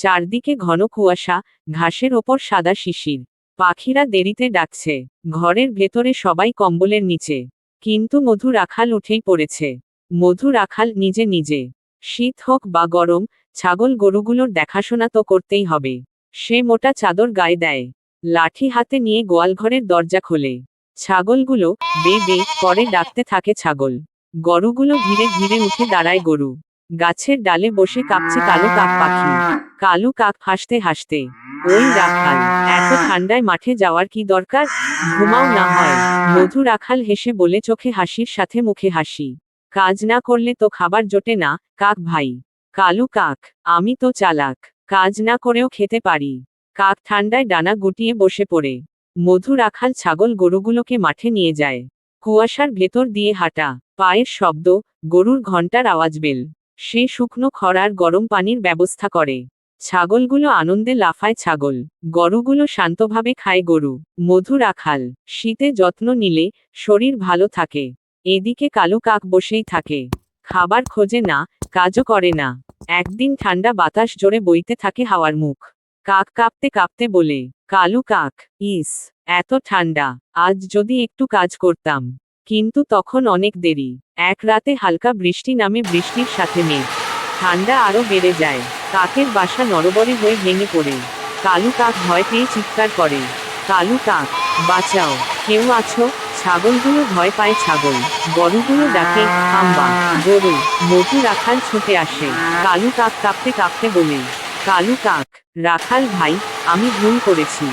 চারদিকে ঘন কুয়াশা, ঘাসের ওপর সাদা শিশির। পাখিরা দেরিতে ডাকছে। ঘরের ভেতরে সবাই কম্বলের নিচে। কিন্তু মধু রাখাল উঠেই পড়েছে। মধু রাখাল নিজে নিজে। শীত হোক বা গরম, ছাগল গরুগুলোর দেখাশোনা তো করতেই হবে। সে মোটা চাদর গায়ে দেয়। লাঠি হাতে নিয়ে গোয়ালঘরের দরজা খোলে। ছাগলগুলো বে বে করে ডাকতে থাকে ছাগল। গরুগুলো ধীরে ধীরে উঠে দাঁড়ায় গরু। গাছের ডালে বসে কাঁপছে কালো কাক পাখি। কালু কাক হাসতে হাসতে, ওই রাখাল, এত ঠান্ডায় মাঠে যাওয়ার কি দরকার? ঘুমাও না হয়। মধু রাখাল হেসে বলে, চোখে হাসির সাথে মুখে হাসি। কাজ না করলে তো খাবার জোটে না, কাক ভাই। কালু কাক, আমি তো চালাক, কাজ না করেও খেতে পারি। কাক ঠান্ডায় ডানা গুটিয়ে বসে পড়ে। মধু রাখাল ছাগল গরুগুলোকে মাঠে নিয়ে যায়। কুয়াশার ভেতর দিয়ে হাঁটা, পায়ের শব্দ, গরুর ঘণ্টার আওয়াজ বেল। সে শুকনো খড় আর গরম পানির ব্যবস্থা করে। ছাগলগুলো আনন্দে লাফায় ছাগল। গরুগুলো শান্তভাবে খায় গরু। মধু রাখাল, শীতে যত্ন নিলে শরীর ভালো থাকে। এদিকে কালো কাক বসেই থাকে। খাবার খোঁজে না, কাজও করে না। একদিন ঠান্ডা বাতাস জোরে বইতে থাকে হাওয়ার মুখ। কাক কাঁপতে কাঁপতে বলে, কালু কাক, ইস, এত ঠান্ডা, আজ যদি একটু কাজ করতাম। কিন্তু তখন অনেক দেরি। এক রাতে হালকা বৃষ্টি নামে, বৃষ্টির সাথে মেঘ। ঠান্ডা আরো বেড়ে যায়। কাকের বাসা নড়বড়ে হয়ে ভেঙে পড়ে। কালু কাক ভয় পেয়ে চিৎকার করে, কালু কাক, বাঁচাও, কেউ আছো? ছাগলগুলো ভয় পায় ছাগল। গরুগুলো ডাকে, হাম্বা, গরু। মধু রাখাল ছুটে আসে। কালু কাক কাঁপতে কাঁপতে বলে, কালু কাক, রাখাল ভাই, আমি ভুল করেছি।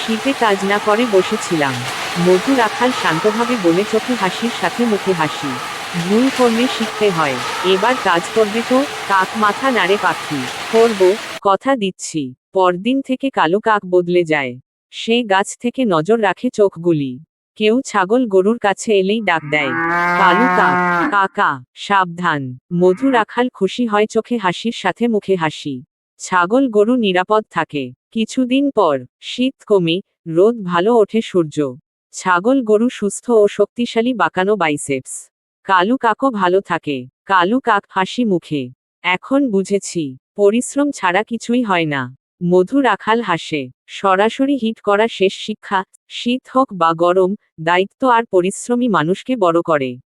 শীতে কাজ না করে বসেছিলাম। মধু রাখাল শান্তভাবে বলে, চোখে হাসির সাথে মুখে হাসি। ভুল করলে শিখতে হয়। এবার কাজ করবে তো? কাক মাথা নাড়ে, পাখি, করব, কথা দিচ্ছি। পরদিন থেকে কালো কাক বদলে যায়। সে গাছ থেকে নজর রাখে চোখগুলি। কেউ ছাগল গরুর কাছে এলেই ডাক দেয়, কালু কাক, কাকা, সাবধান। মধু রাখাল খুশি হয়, চোখে হাসির সাথে মুখে হাসি। ছাগল গরু নিরাপদ থাকে। কিছুদিন পর শীত কমে, রোদ ভালো ওঠে, সূর্য। ছাগল গরু সুস্থ ও শক্তিশালী, বাঁকানো বাইসেপস। কালু কাকও ভালো থাকে। কালু কাক হাসি মুখে, এখন বুঝেছি, পরিশ্রম ছাড়া কিছুই হয় না। মধু রাখাল হাসে। সরাসরি হিট করা শেষ শিক্ষা, শীত হোক বা গরম, দায়িত্ব আর পরিশ্রমী মানুষকে বড় করে।